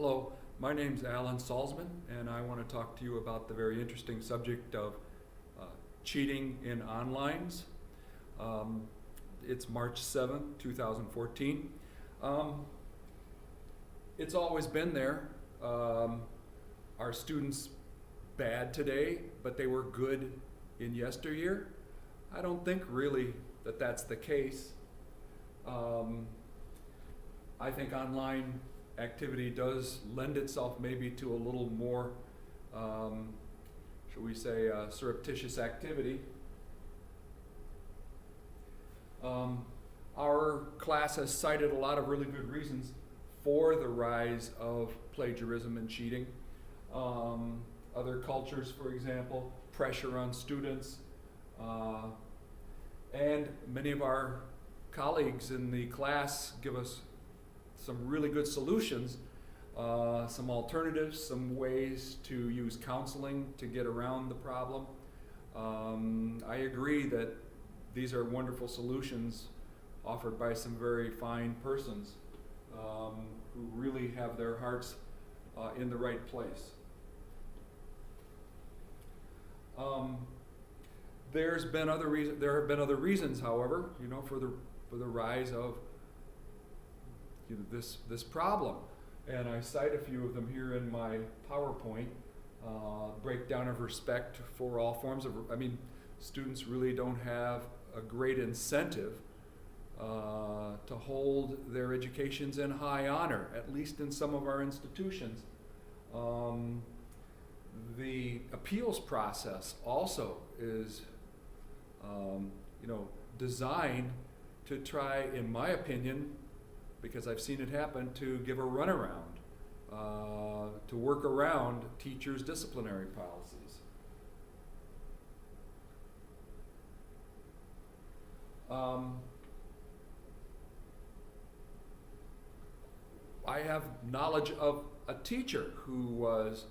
Hello, my name's Alan Salzman, and I want to talk to you about the very interesting subject of cheating in onlines. It's March 7th, 2014. It's always been there. Are students bad today, but they were good in yesteryear? I don't think really that that's the case. I think online activity does lend itself maybe to a little more, shall we say, surreptitious activity. Our class has cited a lot of really good reasons for the rise of plagiarism and cheating. Other cultures, for example, pressure on students, and many of our colleagues in the class give us some really good solutions, some alternatives, some ways to use counseling to get around the problem. I agree that these are wonderful solutions offered by some very fine persons who really have their hearts in the right place. There have been other reasons, however, for the rise of this problem, and I cite a few of them here in my PowerPoint. Breakdown of respect for all forms of, students really don't have a great incentive to hold their educations in high honor, at least in some of our institutions. The appeals process also is designed to try, in my opinion, because I've seen it happen, to give a runaround, to work around teachers' disciplinary policies. I have knowledge of a teacher who was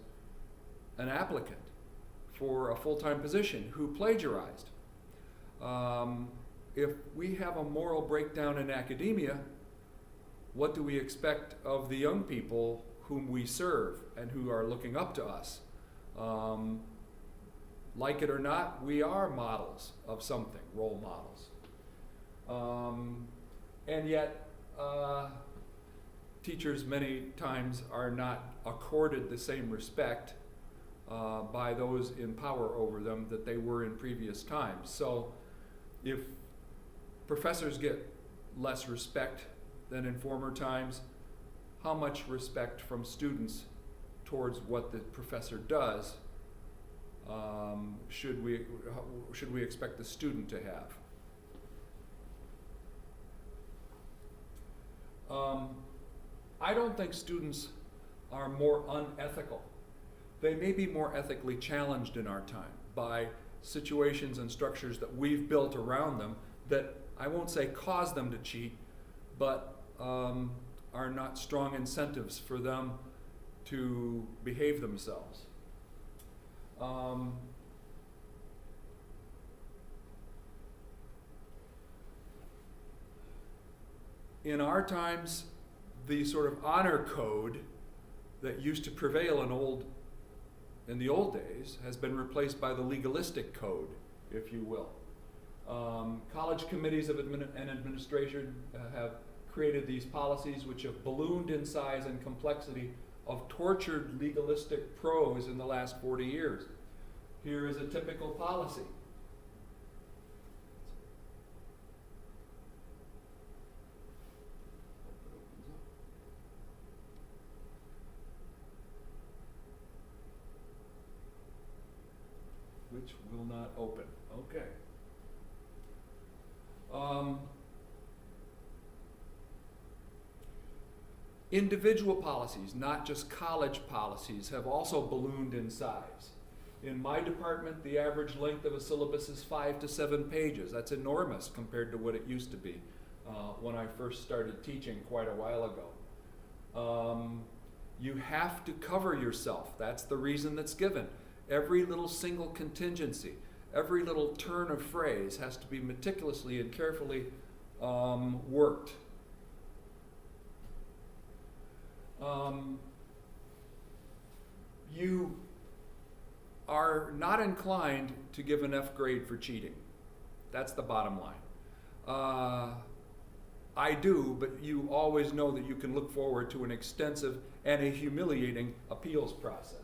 an applicant for a full-time position who plagiarized. If we have a moral breakdown in academia, what do we expect of the young people whom we serve and who are looking up to us? Like it or not, we are models of something, role models. And yet, teachers many times are not accorded the same respect by those in power over them that they were in previous times. So if professors get less respect than in former times, how much respect from students towards what the professor does should we expect the student to have? I don't think students are more unethical. They may be more ethically challenged in our time by situations and structures that we've built around them that I won't say cause them to cheat, but are not strong incentives for them to behave themselves. In our times, the sort of honor code that used to prevail in the old days has been replaced by the legalistic code, if you will. College committees and administration have created these policies which have ballooned in size and complexity of tortured legalistic prose in the last 40 years. Here is a typical policy. Which will not open. Okay. Individual policies, not just college policies, have also ballooned in size. In my department, the average length of a syllabus is 5 to 7 pages. That's enormous compared to what it used to be when I first started teaching quite a while ago. You have to cover yourself. That's the reason that's given. Every little single contingency, every little turn of phrase has to be meticulously and carefully worked. you are not inclined to give an F grade for cheating. That's the bottom line. I do, but you always know that you can look forward to an extensive and a humiliating appeals process.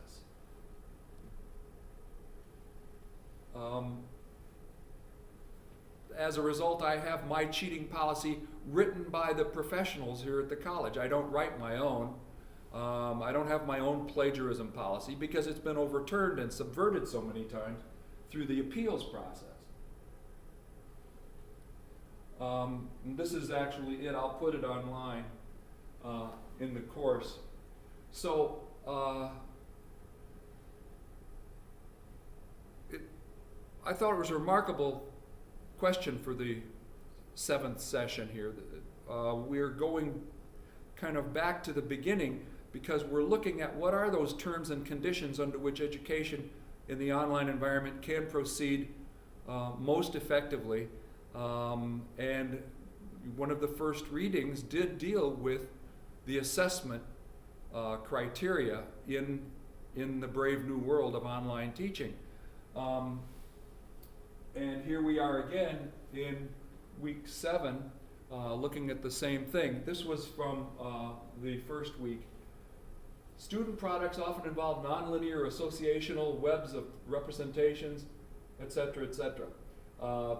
As a result, I have my cheating policy written by the professionals here at the college. I don't write my own. I don't have my own plagiarism policy because it's been overturned and subverted so many times through the appeals process. This is actually it. I'll put it online in the course. So I thought it was a remarkable question for the 7th session here. We're going kind of back to the beginning because we're looking at what are those terms and conditions under which education in the online environment can proceed most effectively. And one of the first readings did deal with the assessment criteria in the brave new world of online teaching. And here we are again in week 7, looking at the same thing. This was from the first week. Student products often involve nonlinear associational webs of representations, etc., etc.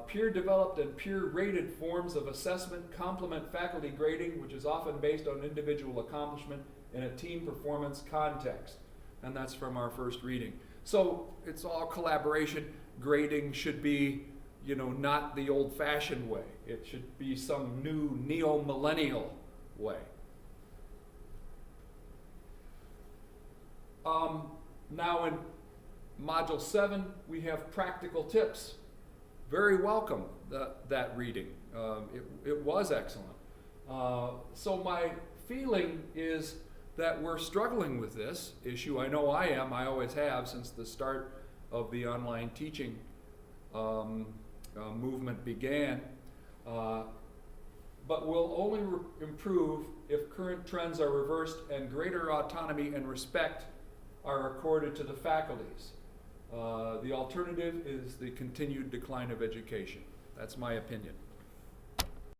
Peer-developed and peer-rated forms of assessment complement faculty grading, which is often based on individual accomplishment in a team performance context. And that's from our first reading. So it's all collaboration. Grading should be, not the old-fashioned way. It should be some new neo-millennial way. Now in Module 7, we have practical tips. Very welcome, that reading. It was excellent. So my feeling is that we're struggling with this issue. I know I am. I always have since the start of the online teaching movement began. But we'll only improve if current trends are reversed and greater autonomy and respect are accorded to the faculties. The alternative is the continued decline of education. That's my opinion.